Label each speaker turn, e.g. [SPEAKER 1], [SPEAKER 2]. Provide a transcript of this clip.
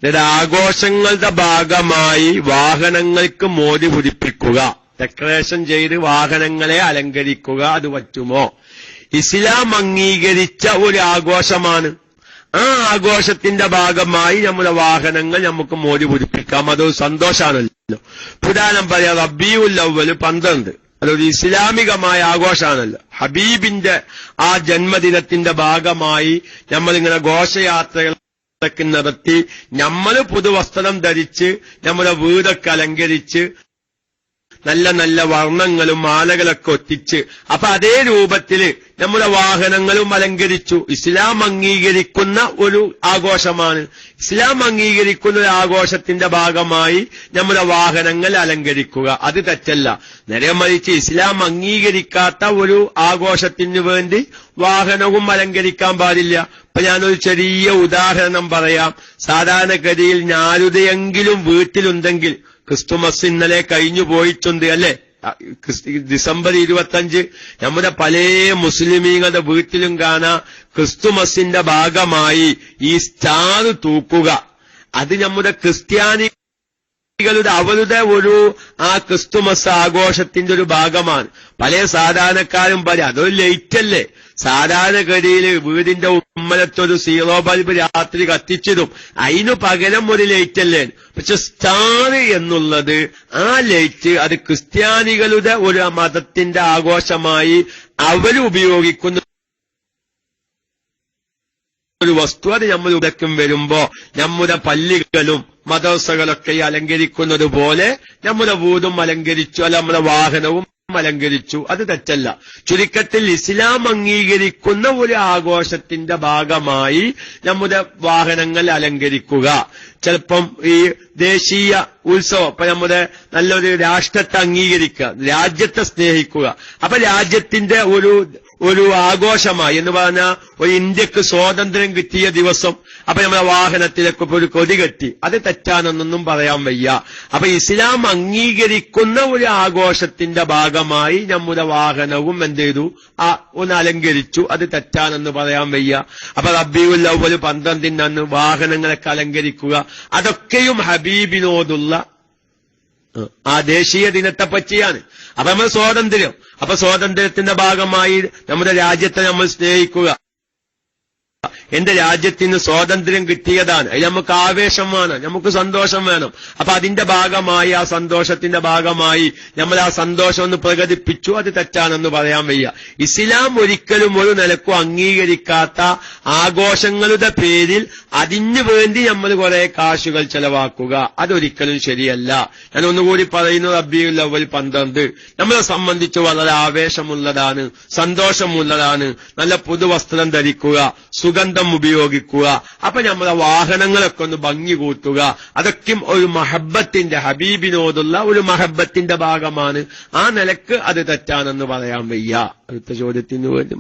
[SPEAKER 1] ആഘോഷങ്ങളുടെ ഭാഗമായി വാഹനങ്ങൾക്ക് മോടി പിടിപ്പിക്കുക, ഡെക്കറേഷൻ ചെയ്ത് വാഹനങ്ങളെ അലങ്കരിക്കുക, അത് പറ്റുമോ? ഇസ്ലാം അംഗീകരിച്ച ഒരു ആഘോഷമാണ്. ആ ആഘോഷത്തിന്റെ ഭാഗമായി നമ്മുടെ വാഹനങ്ങൾ നമുക്ക് മോടി പിടിപ്പിക്കാം. അതൊരു സന്തോഷാണല്ലോ. ഉദാഹരണം പറയാം, റബീഉൽ അവ്വൽ 12 അതൊരു ഇസ്ലാമികമായ ആഘോഷമാണല്ലോ. ഹബീബിന്റെ ആ ജന്മദിനത്തിന്റെ ഭാഗമായി നമ്മളിങ്ങനെ ഘോഷയാത്രകളൊക്കെ നടത്തി, നമ്മൾ പുതുവസ്ത്രം ധരിച്ച് നമ്മുടെ വീടൊക്കെ അലങ്കരിച്ച് നല്ല നല്ല വർണ്ണങ്ങളും മാലകളൊക്കെ ഒത്തിച്ച്, അപ്പൊ അതേ രൂപത്തില് നമ്മുടെ വാഹനങ്ങളും അലങ്കരിച്ചു. ഇസ്ലാം അംഗീകരിക്കുന്ന ഒരു ആഘോഷമാണ്. ഇസ്ലാം അംഗീകരിക്കുന്ന ഒരു ആഘോഷത്തിന്റെ ഭാഗമായി നമ്മുടെ വാഹനങ്ങൾ അലങ്കരിക്കുക, അത് തെറ്റല്ല. നേരെ മറിച്ച് ഇസ്ലാം അംഗീകരിക്കാത്ത ഒരു ആഘോഷത്തിന് വേണ്ടി വാഹനവും അലങ്കരിക്കാൻ പാടില്ല. ഇപ്പൊ ഞാനൊരു ചെറിയ ഉദാഹരണം പറയാം. സാധാരണഗതിയിൽ ഞാരുതയെങ്കിലും വീട്ടിലുണ്ടെങ്കിൽ, ക്രിസ്തുമസ് ഇന്നലെ കഴിഞ്ഞു പോയിട്ടുണ്ട് അല്ലെ, ഡിസംബർ 25 നമ്മുടെ പല മുസ്ലിമീങ്ങളുടെ വീട്ടിലും കാണാം ക്രിസ്തുമസിന്റെ ഭാഗമായി ഈ സ്റ്റാർ തൂക്കുക. അത് നമ്മുടെ ക്രിസ്ത്യാനികളുടെ അവരുടെ ഒരു ആ ക്രിസ്തുമസ് ആഘോഷത്തിന്റെ ഒരു ഭാഗമാണ്. പല സാധാരണക്കാരും പറയും അതൊരു ലൈറ്റല്ലേ, സാധാരണഗതിയിൽ വീടിന്റെ ഉമ്മലത്തൊരു സീറോ ബൾബ് രാത്രി കത്തിച്ചിടും, അതിനു പകരം ഒരു ലൈറ്റല്ലേ. പക്ഷെ സ്റ്റാർ എന്നുള്ളത് ആ ലൈറ്റ് അത് ക്രിസ്ത്യാനികളുടെ ഒരു മതത്തിന്റെ ആഘോഷമായി അവരുപയോഗിക്കുന്ന ഒരു വസ്തു. അത് നമ്മൾ ഉടക്കം വരുമ്പോ നമ്മുടെ പള്ളികളും മദ്രസകളൊക്കെ അലങ്കരിക്കുന്നത് പോലെ നമ്മുടെ വീടും അലങ്കരിച്ചു, അല്ല നമ്മുടെ വാഹനവും അലങ്കരിച്ചു, അത് തെറ്റല്ല. ചുരുക്കത്തിൽ ഇസ്ലാം അംഗീകരിക്കുന്ന ഒരു ആഘോഷത്തിന്റെ ഭാഗമായി നമ്മുടെ വാഹനങ്ങൾ അലങ്കരിക്കുക. ചിലപ്പം ഈ ദേശീയ ഉത്സവം, ഇപ്പൊ നമ്മുടെ നല്ലൊരു രാഷ്ട്രത്തെ അംഗീകരിക്കുക, രാജ്യത്തെ സ്നേഹിക്കുക. അപ്പൊ രാജ്യത്തിന്റെ ഒരു ആഘോഷമായി എന്ന് പറഞ്ഞാൽ ഒരു ഇന്ത്യക്ക് സ്വാതന്ത്ര്യം കിട്ടിയ ദിവസം, അപ്പൊ നമ്മുടെ വാഹനത്തിലൊക്കെ ഒരു കൊടി കെട്ടി, അത് തെറ്റാണെന്നൊന്നും പറയാൻ വയ്യ. അപ്പൊ ഇസ്ലാം അംഗീകരിക്കുന്ന ഒരു ആഘോഷത്തിന്റെ ഭാഗമായി നമ്മുടെ വാഹനവും എന്ത് ചെയ്തു, ഒന്ന് അലങ്കരിച്ചു, അത് തെറ്റാണെന്ന് പറയാൻ വയ്യ. അപ്പൊ റബീഉൽ അവ്വൽ 12 അന്ന് വാഹനങ്ങളൊക്കെ അലങ്കരിക്കുക, അതൊക്കെയും ഹബീബിനോടുള്ള ആ ദേശീയ ദിനത്തെ പറ്റിയാണ്. അപ്പൊ നമ്മൾ സ്വാതന്ത്ര്യം, അപ്പൊ സ്വാതന്ത്ര്യത്തിന്റെ ഭാഗമായി നമ്മുടെ രാജ്യത്തെ നമ്മൾ സ്നേഹിക്കുക. എന്റെ രാജ്യത്തിന് സ്വാതന്ത്ര്യം കിട്ടിയതാണ്, അത് നമുക്ക് ആവേശം വേണം, നമുക്ക് സന്തോഷം വേണം. അപ്പൊ അതിന്റെ ഭാഗമായി, ആ സന്തോഷത്തിന്റെ ഭാഗമായി നമ്മൾ ആ സന്തോഷം ഒന്ന് പ്രകടിപ്പിച്ചു, അത് തെറ്റാണെന്ന് പറയാൻ വയ്യ. ഇസ്ലാം ഒരിക്കലും ഒരു നിലക്കും അംഗീകരിക്കാത്ത ആഘോഷങ്ങളുടെ പേരിൽ അതിനു വേണ്ടി നമ്മൾ കുറെ കാശുകൾ ചെലവാക്കുക, അതൊരിക്കലും ശരിയല്ല. ഞാൻ ഒന്നുകൂടി പറയുന്നു, റബീഉൽ അവ്വൽ 12 നമ്മളെ സംബന്ധിച്ച് വളരെ ആവേശമുള്ളതാണ്, സന്തോഷമുള്ളതാണ്. നല്ല പുതുവസ്ത്രം ധരിക്കുക, സുഗന്ധം ഉപയോഗിക്കുക, അപ്പൊ നമ്മുടെ വാഹനങ്ങളൊക്കെ ഒന്ന് ഭംഗി കൂട്ടുക, അതൊക്കെ ഒരു മഹബത്തിന്റെ, ഹബീബിനോടുള്ള ഒരു മഹബത്തിന്റെ ഭാഗമാണ്. ആ നിലക്ക് അത് തെറ്റാണെന്ന് പറയാൻ വയ്യ. അടുത്ത ചോദ്യത്തിന് വേണ്ടി